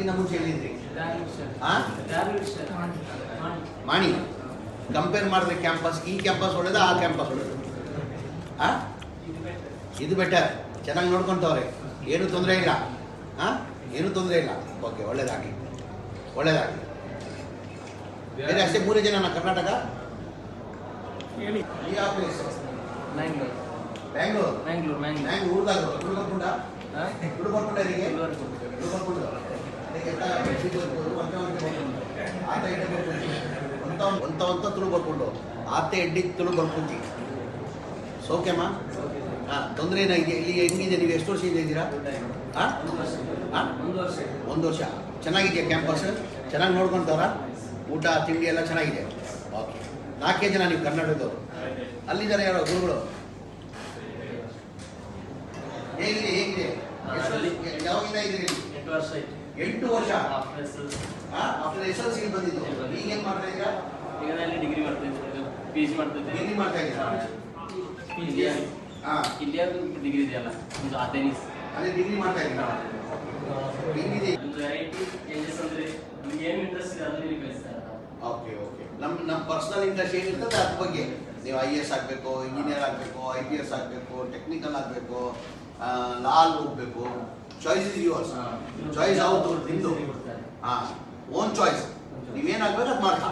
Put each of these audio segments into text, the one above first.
ಅದಕ್ಕಿಂತ ಮುಂಚೆ ಎಲ್ಲಿದ್ರಿ? ಮಾಣಿ. ಕಂಪೇರ್ ಮಾಡಿದ್ರೆ ಕ್ಯಾಂಪಸ್, ಈ ಕ್ಯಾಂಪಸ್ ಒಳ್ಳೇದ ಆ ಕ್ಯಾಂಪಸ್ ಒಳ್ಳೇದು? ಇದು ಬೆಟರ್, ಚೆನ್ನಾಗಿ ನೋಡ್ಕೊಂತವ್ರೆ, ಏನು ತೊಂದರೆ ಇಲ್ಲ. ಏನು ತೊಂದರೆ ಇಲ್ಲ. ಓಕೆ, ಒಳ್ಳೇದಾಗಿ ಒಳ್ಳೇದಾಗಿ. ಬೇರೆ ಅಷ್ಟೇ 3 ಜನ ಕರ್ನಾಟಕ. ಯಾವ ಪ್ಲೇಸ್? ಬ್ಯಾಂಗ್ಳೂರು. ಊರ್ದಾಗ ಹುಡುಗರ್ಕುಂಡ ಹುಡುಗರ್ಕುಂಡರಿಗೆ ಒಂತ ತುಳು ಬರ್ಕೊಂಡು ಆತೆ ಎಡ್ಡಿ ತುಳು ಬರ್ಕೊಂತಿ. ಸೌಖ್ಯಮ್ಮ? ತೊಂದರೆ ಏನಾಗಿದೆ? ಇಲ್ಲಿ ಹೆಂಗಿದೆ? ನೀವು ಎಷ್ಟು ವರ್ಷದಿಂದ ಇದ್ದೀರಾ? 1 ವರ್ಷ. ಚೆನ್ನಾಗಿದೆಯಾ ಕ್ಯಾಂಪಸ್? ಚೆನ್ನಾಗಿ ನೋಡ್ಕೊಂತವ್ರ? ಊಟ ತಿಂಡಿ ಎಲ್ಲ ಚೆನ್ನಾಗಿದೆ? ಓಕೆ. 4 ಜನ ನೀವು ಕರ್ನಾಟಕದವರು. ಅಲ್ಲಿದ್ದಾರೆ ಯಾರೋ ಗುರುಗಳು? ಹೇಗಿದೆ ಹೇಗಿದೆ? ಯಾವಾಗಿಂದ ಇದ್ದೀರಿ? 8 ವರ್ಷ. ಆಫ್ಟರ್ SLC ಬಂದಿದ್ದು. ಈಗ ಏನು ಮಾಡ್ತಾ ಇದ್ದೀರಾ? ಈಗ ಡಿಗ್ರಿ ಮಾಡ್ತಾ ಇದ್ದೀನಿ, PG ಮಾಡ್ತಾ ಇದ್ದೀನಿ. ಡಿಗ್ರಿ ಮಾಡ್ತಾ ಇದ್ದೀರಾ? ಇಲ್ಲಿ ಡಿಗ್ರಿ ಇದೆಯಲ್ಲ, ಒಂದು ಅಥೆನಿಸ್ ಅದೇ ಡಿಗ್ರಿ ಮಾಡ್ತಾ ಇದ್ದೀರಾ? ನಿಮ್ಗೆ ಏನು ಇಂಟ್ರೆಸ್ಟ್ ಇದೆ ಅದರಲ್ಲಿ ಕಲಿಸ್ತಾರೆ. Okay okay. ನಮ್ಮ ಪರ್ಸನಲ್ ಇಂಟ್ರೆಸ್ಟ್ ಏನಿರ್ತದೆ ಅದ್ರ ಬಗ್ಗೆ. ನೀವು IAS ಆಗಬೇಕು, ಇಂಜಿನಿಯರ್ ಆಗಬೇಕು, IPS ಆಗಬೇಕು, ಟೆಕ್ನಿಕಲ್ ಆಗಬೇಕು, ಲಾ ಹೋಗ್ಬೇಕು. Choice is yours. ಚಾಯ್ಸ್ ಹೌದು ನಿಮ್ಮದು. Own choice. ನೀವೇನಾಗಬೇಕು ಅದು ಮಾಡ್ತಾ.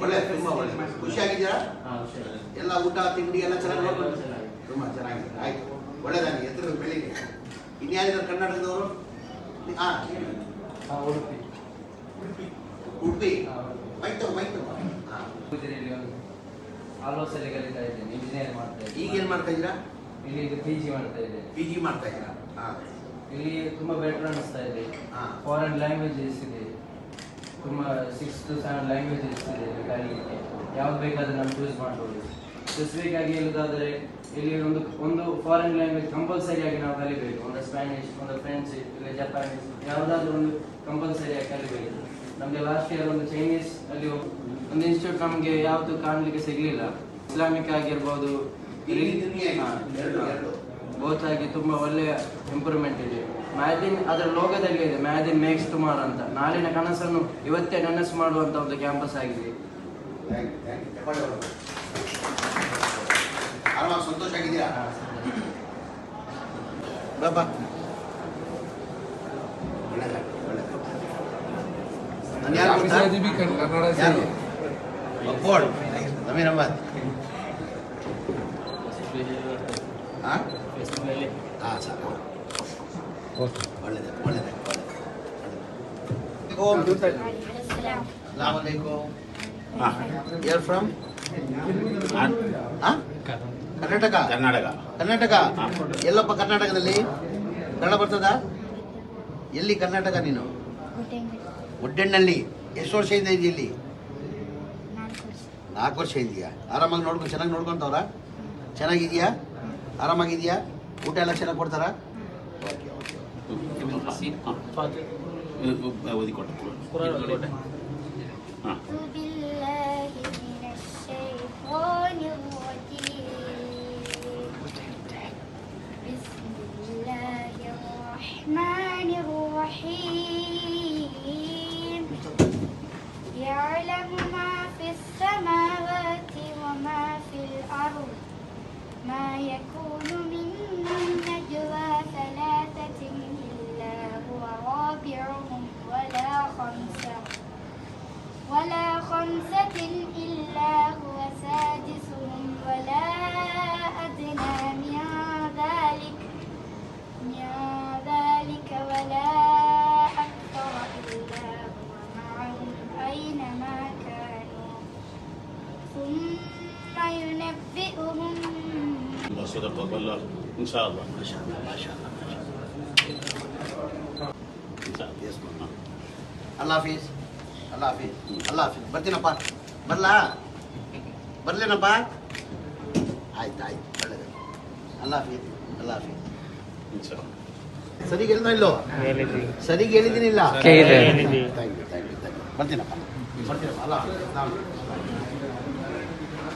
ಒಳ್ಳೆ, ತುಂಬ ಒಳ್ಳೆ. ಖುಷಿಯಾಗಿದ್ದೀರಾ? ಎಲ್ಲ ಊಟ ತಿಂಡಿ ಎಲ್ಲ ಚೆನ್ನಾಗಿ ನೋಡ್ಬೋದು? ತುಂಬ ಚೆನ್ನಾಗಿದೆ. ಆಯ್ತು, ಒಳ್ಳೆದಾಗಿ ಎದುರು ಬೆಳಿಗ್ಗೆ. ಇನ್ಯಾರಿದ್ದಾರೆ ಕರ್ನಾಟಕದವರು? ಉಡುಪಿ. ಮೈತು ಆಲ್ಮೋಸ್ಟಲ್ಲಿ ಕಲಿತಾ ಇದ್ದೇನೆ, ಇಂಜಿನಿಯರ್ ಮಾಡ್ತಾ ಇದ್ದೀನಿ. ಈಗ ಏನು ಮಾಡ್ತಾ ಇದ್ದೀರಾ? ಇಲ್ಲಿ PG ಮಾಡ್ತಾ ಇದ್ದೇನೆ. PG ಮಾಡ್ತಾ ಇದ್ದೀರಾ? ಇಲ್ಲಿ ತುಂಬ ಬೆಟರ್ ಅನಿಸ್ತಾ ಇದೆ. ಫಾರಿನ್ ಲ್ಯಾಂಗ್ವೇಜಸ್ ಇದೆ, ತುಂಬ 6 to 7 ಲ್ಯಾಂಗ್ವೇಜಸ್ ಇದೆ ಕಲಿಯಲಿಕ್ಕೆ. ಯಾವ್ದು ಬೇಕಾದ್ರೆ ನಾವು ಚೂಸ್ ಮಾಡ್ಬೋದು. ಸ್ಪೆಸಿಫಿಕ್ ಆಗಿ ಹೇಳೋದಾದರೆ ಇಲ್ಲಿ ಒಂದು ಫಾರಿನ್ ಲ್ಯಾಂಗ್ವೇಜ್ ಕಂಪಲ್ಸರಿ ಆಗಿ ನಾವು ಕಲಿಬೇಕು. ಒಂದು ಸ್ಪ್ಯಾನಿಷ್, ಒಂದು ಫ್ರೆಂಚ್, ಇಲ್ಲ ಜಪಾನೀಸ್, ಯಾವುದಾದ್ರೂ ಒಂದು ಕಂಪಲ್ಸರಿ ಆಗಿ ಕಲಿಬೇಕು. ನಮಗೆ ಲಾಸ್ಟ್ ಇಯರ್ ಒಂದು ಚೈನೀಸ್ ಅಲ್ಲಿ ಒಂದು ಇನ್ಸ್ಟಿಟ್ಯೂಟ್ ನಮಗೆ ಯಾವುದು ಕಾಣಲಿಕ್ಕೆ ಸಿಗಲಿಲ್ಲ. ಇಸ್ಲಾಮಿಕ್ ಆಗಿರ್ಬೋದು, ಬೋತ್ ಆಗಿ ತುಂಬ ಒಳ್ಳೆಯ ಇಂಪ್ರೂವ್ಮೆಂಟ್ ಇದೆ. ಮ್ಯಾದಿನ್ ಅದರ ಲೋಗದಲ್ಲಿ ಇದೆ, ಮ್ಯಾದಿನ್ ಮೇಕ್ಸ್ ಟುಮಾರೋ ಅಂತ. ನಾಳಿನ ಕನಸನ್ನು ಇವತ್ತೇ ನನಸು ಮಾಡುವಂಥ ಒಂದು ಕ್ಯಾಂಪಸ್ ಆಗಿದೆ. ಸಂತೋಷ ಆಗಿದೆಯಾ? ಬಾಬಾ ಜಮೀರ್ ಅಹಮದ್. ಒಳ್ಳೆದೆ ಒಳ್ಳೆದೆ You're from? ಕರ್ನಾಟಕ. ಕರ್ನಾಟಕ ಎಲ್ಲಪ್ಪ? ಕರ್ನಾಟಕದಲ್ಲಿ ಕನ್ನಡ ಬರ್ತದಾ? ಎಲ್ಲಿ ಕರ್ನಾಟಕ ನೀನು? ಒಡ್ಡೆಣ್ಣಲ್ಲಿ. ಎಷ್ಟು ವರ್ಷದಿಂದ ಇದೆಯಾ ಇಲ್ಲಿ? 4 ವರ್ಷ ಇದೆಯಾ? ಆರಾಮಾಗಿ ಚೆನ್ನಾಗಿ ನೋಡ್ಕೊಂತವ್ರ? ಚೆನ್ನಾಗಿದೆಯಾ? ಆರಾಮಾಗಿದೆಯಾ? ಊಟ ಎಲ್ಲ ಚೆನ್ನಾಗಿ ಕೊಡ್ತಾರಾ? Okay okay. الرحمن الرحيم يعلم ما في السماوات وما في الأرض ما يكون من نجوى 3 إلا هو رابعهم ولا خمسة إلا هو سادسهم ولا أدنى من ذلك ولا أكثر إلا هو معهم أينما كانوا ثم ينبئهم. صدق الله إن شاء الله. ما شاء الله ما شاء الله إن شاء الله. يسمع. الله حافظ الله حافظ الله حافظ. ಬರ್ತೀನಪ್ಪ, ಬರಲಾ? ಬರಲೇನಪ್ಪ? ಆಯ್ತು ಆಯ್ತು, ಒಳ್ಳೆಯದು. ಅಲ್ಲ ಹಾಫೀಸ್ ಅಲ್ಲ ಹಾಫೀಸ್. ಸರಿಗೆ ಹೇಳಿದ ಇಲ್ಲೋ? ಸರಿಗೆ ಹೇಳಿದ್ದೀನಿಲ್ಲ. Thank you thank you thank you. ಬರ್ತೀನಪ್ಪ ಅಲ್ಲ ಹಾಫೀಸ್.